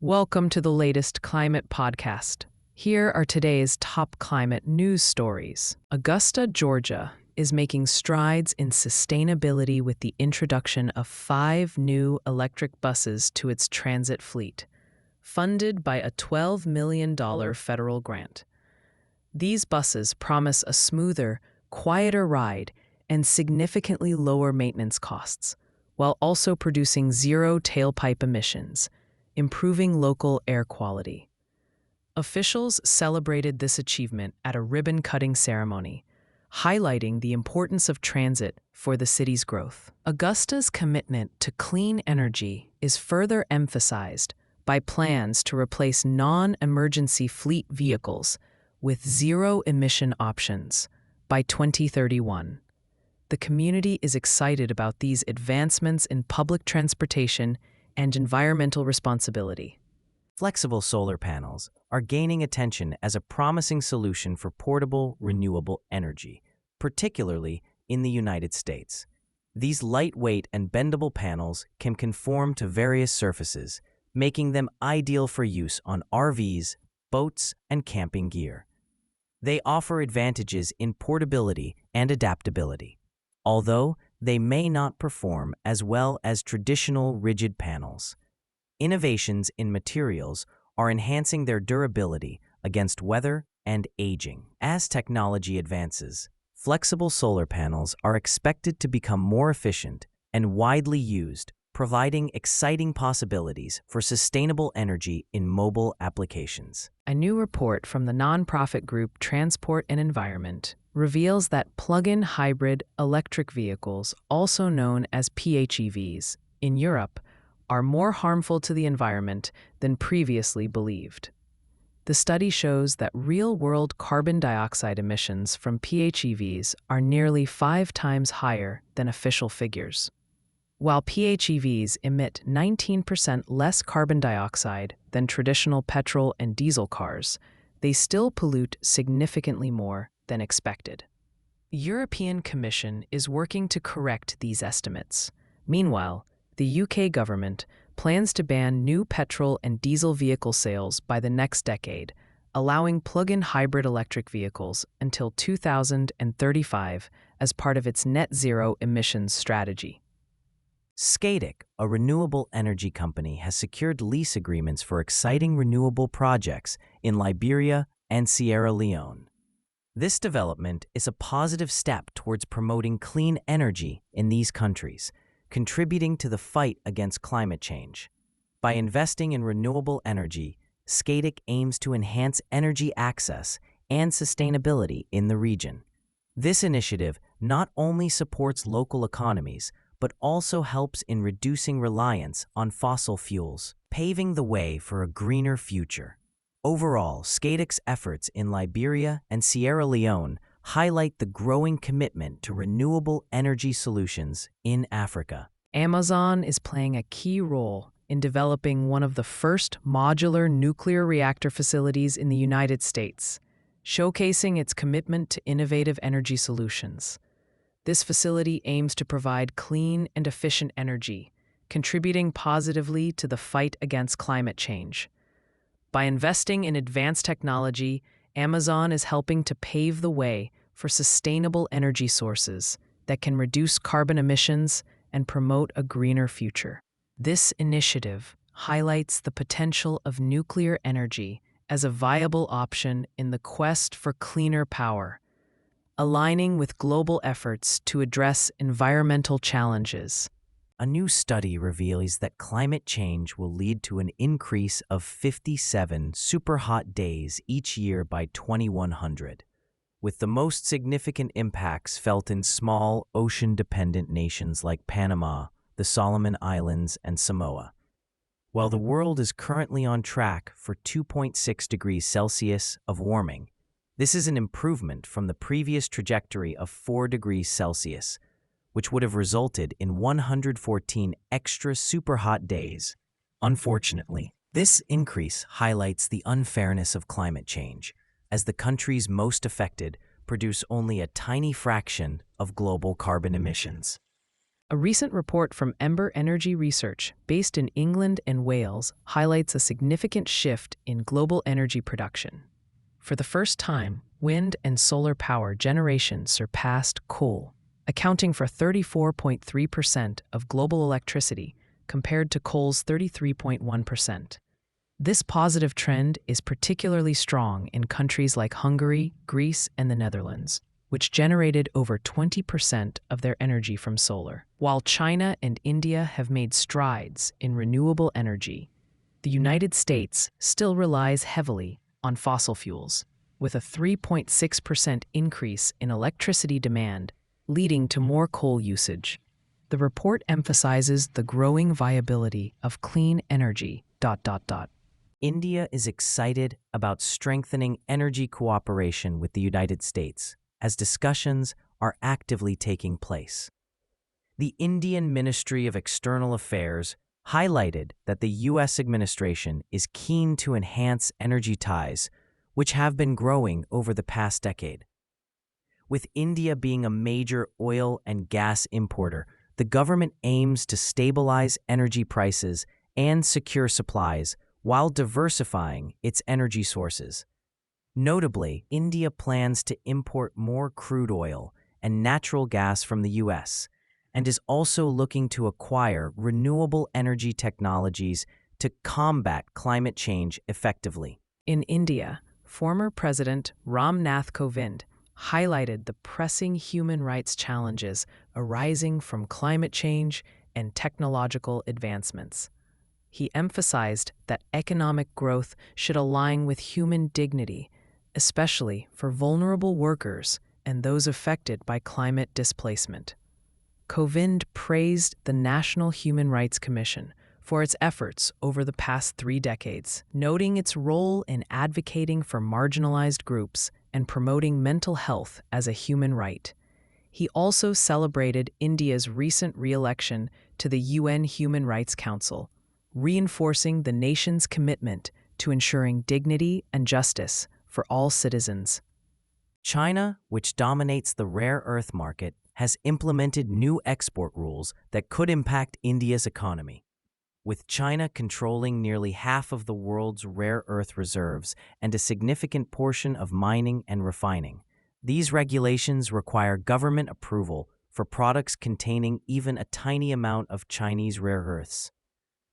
Welcome to the latest climate podcast. Here are today's top climate news stories. Augusta, Georgia, is making strides in sustainability with the introduction of 5 new electric buses to its transit fleet, funded by a $12 million federal grant. These buses promise a smoother, quieter ride and significantly lower maintenance costs, while also producing zero tailpipe emissions, improving local air quality. Officials celebrated this achievement at a ribbon-cutting ceremony, highlighting the importance of transit for the city's growth. Augusta's commitment to clean energy is further emphasized by plans to replace non-emergency fleet vehicles with zero-emission options by 2031. The community is excited about these advancements in public transportation and environmental responsibility. Flexible solar panels are gaining attention as a promising solution for portable, renewable energy, particularly in the United States. These lightweight and bendable panels can conform to various surfaces, making them ideal for use on RVs, boats, and camping gear. They offer advantages in portability and adaptability, although they may not perform as well as traditional rigid panels. Innovations in materials are enhancing their durability against weather and aging. As technology advances, flexible solar panels are expected to become more efficient and widely used, providing exciting possibilities for sustainable energy in mobile applications. A new report from the nonprofit group Transport and Environment reveals that plug-in hybrid electric vehicles, also known as PHEVs, in Europe are more harmful to the environment than previously believed. The study shows that real-world carbon dioxide emissions from PHEVs are nearly 5 times higher than official figures. While PHEVs emit 19% less carbon dioxide than traditional petrol and diesel cars, they still pollute significantly more than expected. The European Commission is working to correct these estimates. Meanwhile, the UK government plans to ban new petrol and diesel vehicle sales by the next decade, allowing plug-in hybrid electric vehicles until 2035 as part of its net zero emissions strategy. Scatec, a renewable energy company, has secured lease agreements for exciting renewable projects in Liberia and Sierra Leone. This development is a positive step towards promoting clean energy in these countries, contributing to the fight against climate change. By investing in renewable energy, Scatec aims to enhance energy access and sustainability in the region. This initiative not only supports local economies, but also helps in reducing reliance on fossil fuels, paving the way for a greener future. Overall, Scatec's efforts in Liberia and Sierra Leone highlight the growing commitment to renewable energy solutions in Africa. Amazon is playing a key role in developing one of the first modular nuclear reactor facilities in the United States, showcasing its commitment to innovative energy solutions. This facility aims to provide clean and efficient energy, contributing positively to the fight against climate change. By investing in advanced technology, Amazon is helping to pave the way for sustainable energy sources that can reduce carbon emissions and promote a greener future. This initiative highlights the potential of nuclear energy as a viable option in the quest for cleaner power, aligning with global efforts to address environmental challenges. A new study reveals that climate change will lead to an increase of 57 superhot days each year by 2100, with the most significant impacts felt in small, ocean-dependent nations like Panama, the Solomon Islands, and Samoa. While the world is currently on track for 2.6 degrees Celsius of warming, this is an improvement from the previous trajectory of 4 degrees Celsius, which would have resulted in 114 extra superhot days. Unfortunately, this increase highlights the unfairness of climate change, as the countries most affected produce only a tiny fraction of global carbon emissions. A recent report from Ember Energy Research, based in England and Wales, highlights a significant shift in global energy production. For the first time, wind and solar power generation surpassed coal, accounting for 34.3% of global electricity compared to coal's 33.1%. This positive trend is particularly strong in countries like Hungary, Greece, and the Netherlands, which generated over 20% of their energy from solar. While China and India have made strides in renewable energy, the United States still relies heavily on fossil fuels, with a 3.6% increase in electricity demand, leading to more coal usage. The report emphasizes the growing viability of clean energy. India is excited about strengthening energy cooperation with the United States, as discussions are actively taking place. The Indian Ministry of External Affairs highlighted that the U.S. administration is keen to enhance energy ties, which have been growing over the past decade. With India being a major oil and gas importer, the government aims to stabilize energy prices and secure supplies while diversifying its energy sources. Notably, India plans to import more crude oil and natural gas from the U.S. and is also looking to acquire renewable energy technologies to combat climate change effectively. In India, former President Nath Kovind highlighted the pressing human rights challenges arising from climate change and technological advancements. He emphasized that economic growth should align with human dignity, especially for vulnerable workers and those affected by climate displacement. Kovind praised the National Human Rights Commission for its efforts over the past 3 decades, noting its role in advocating for marginalized groups and promoting mental health as a human right. He also celebrated India's recent re-election to the UN Human Rights Council, reinforcing the nation's commitment to ensuring dignity and justice for all citizens. China, which dominates the rare earth market, has implemented new export rules that could impact India's economy. With China controlling nearly half of the world's rare earth reserves and a significant portion of mining and refining, these regulations require government approval for products containing even a tiny amount of Chinese rare earths.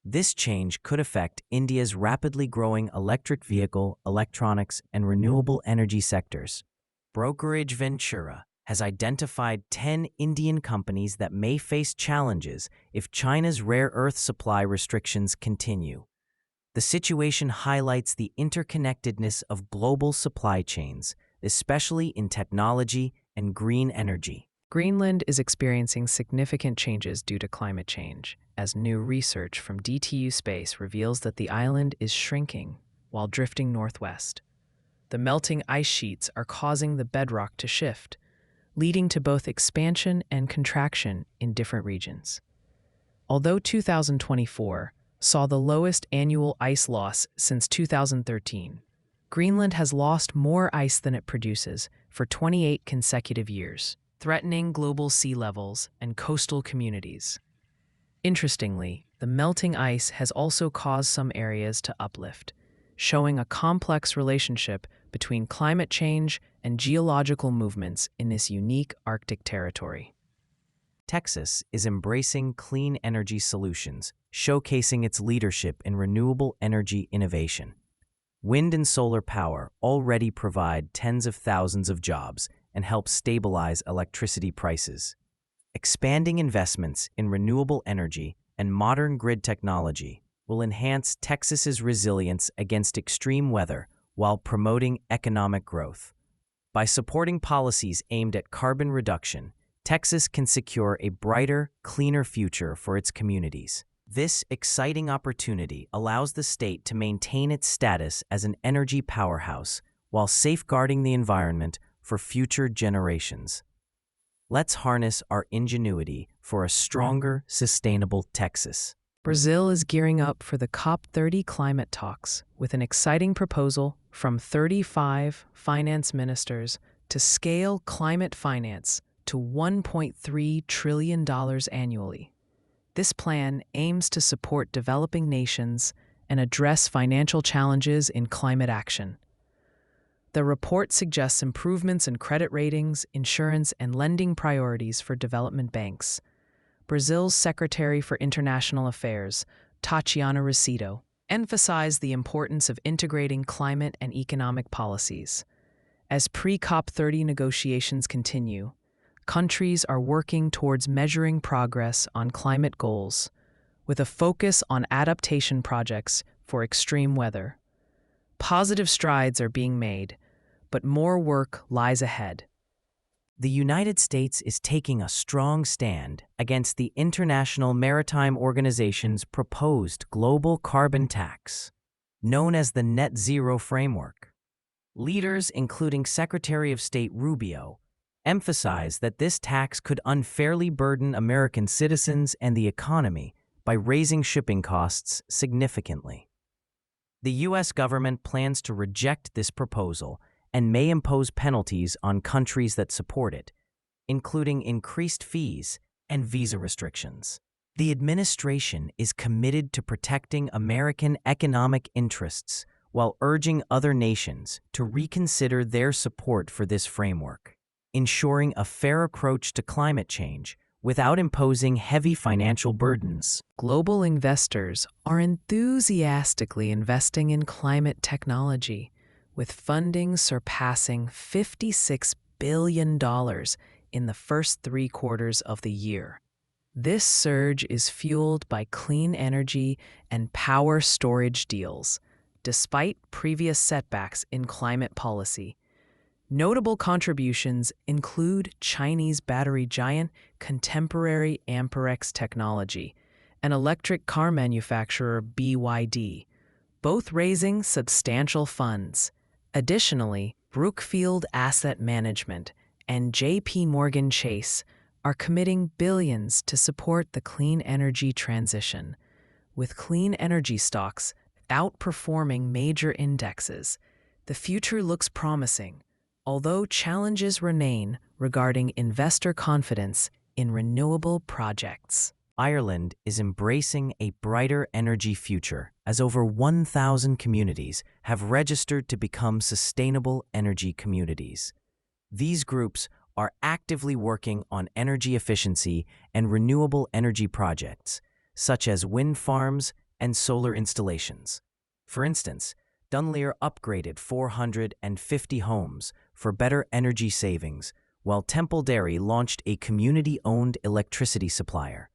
This change could affect India's rapidly growing electric vehicle, electronics, and renewable energy sectors. Brokerage Ventura has identified 10 Indian companies that may face challenges if China's rare earth supply restrictions continue. The situation highlights the interconnectedness of global supply chains, especially in technology and green energy. Greenland is experiencing significant changes due to climate change, as new research from DTU Space reveals that the island is shrinking while drifting northwest. The melting ice sheets are causing the bedrock to shift, leading to both expansion and contraction in different regions. Although 2024 saw the lowest annual ice loss since 2013, Greenland has lost more ice than it produces for 28 consecutive years, threatening global sea levels and coastal communities. Interestingly, the melting ice has also caused some areas to uplift, showing a complex relationship between climate change and geological movements in this unique Arctic territory. Texas is embracing clean energy solutions, showcasing its leadership in renewable energy innovation. Wind and solar power already provide tens of thousands of jobs and help stabilize electricity prices. Expanding investments in renewable energy and modern grid technology will enhance Texas's resilience against extreme weather while promoting economic growth. By supporting policies aimed at carbon reduction, Texas can secure a brighter, cleaner future for its communities. This exciting opportunity allows the state to maintain its status as an energy powerhouse while safeguarding the environment for future generations. Let's harness our ingenuity for a stronger, sustainable Texas. Brazil is gearing up for the COP30 climate talks with an exciting proposal from 35 finance ministers to scale climate finance to $1.3 trillion annually. This plan aims to support developing nations and address financial challenges in climate action. The report suggests improvements in credit ratings, insurance, and lending priorities for development banks. Brazil's Secretary for International Affairs, Tatiana Recido, emphasized the importance of integrating climate and economic policies. As pre-COP30 negotiations continue, countries are working towards measuring progress on climate goals, with a focus on adaptation projects for extreme weather. Positive strides are being made, but more work lies ahead. The United States is taking a strong stand against the International Maritime Organization's proposed global carbon tax, known as the Net Zero Framework. Leaders, including Secretary of State Rubio, emphasize that this tax could unfairly burden American citizens and the economy by raising shipping costs significantly. The U.S. government plans to reject this proposal and may impose penalties on countries that support it, including increased fees and visa restrictions. The administration is committed to protecting American economic interests while urging other nations to reconsider their support for this framework, ensuring a fair approach to climate change without imposing heavy financial burdens. Global investors are enthusiastically investing in climate technology, with funding surpassing $56 billion in the first 3 quarters of the year. This surge is fueled by clean energy and power storage deals, despite previous setbacks in climate policy. Notable contributions include Chinese battery giant Contemporary Amperex Technology and electric car manufacturer BYD, both raising substantial funds. Additionally, Brookfield Asset Management and JP Morgan Chase are committing billions to support the clean energy transition, with clean energy stocks outperforming major indexes. The future looks promising, although challenges remain regarding investor confidence in renewable projects. Ireland is embracing a brighter energy future as over 1,000 communities have registered to become sustainable energy communities. These groups are actively working on energy efficiency and renewable energy projects, such as wind farms and solar installations. For instance, Dunleer upgraded 450 homes for better energy savings, while Temple Dairy launched a community-owned electricity supplier.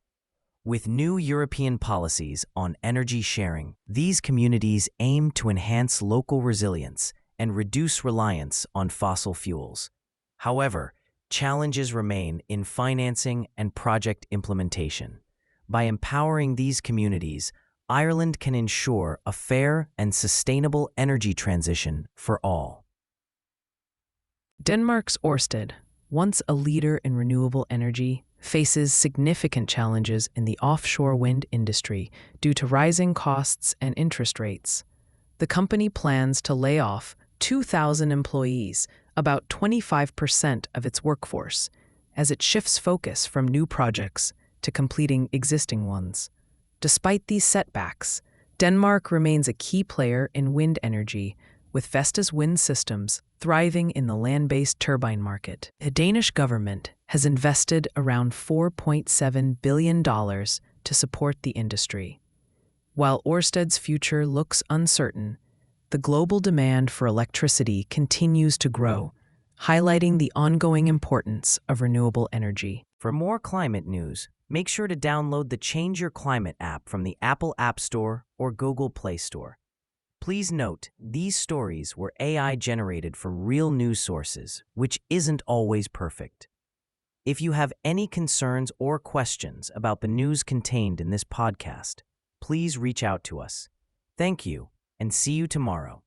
With new European policies on energy sharing, these communities aim to enhance local resilience and reduce reliance on fossil fuels. However, challenges remain in financing and project implementation. By empowering these communities, Ireland can ensure a fair and sustainable energy transition for all. Denmark's Ørsted, once a leader in renewable energy, faces significant challenges in the offshore wind industry due to rising costs and interest rates. The company plans to lay off 2,000 employees, about 25% of its workforce, as it shifts focus from new projects to completing existing ones. Despite these setbacks, Denmark remains a key player in wind energy, with Vestas Wind Systems thriving in the land-based turbine market. The Danish government has invested around $4.7 billion to support the industry. While Ørsted's future looks uncertain, the global demand for electricity continues to grow, highlighting the ongoing importance of renewable energy. For more climate news, make sure to download the Change Your Climate app from the Apple App Store or Google Play Store. Please note, these stories were AI generated from real news sources, which isn't always perfect. If you have any concerns or questions about the news contained in this podcast, please reach out to us. Thank you, and see you tomorrow.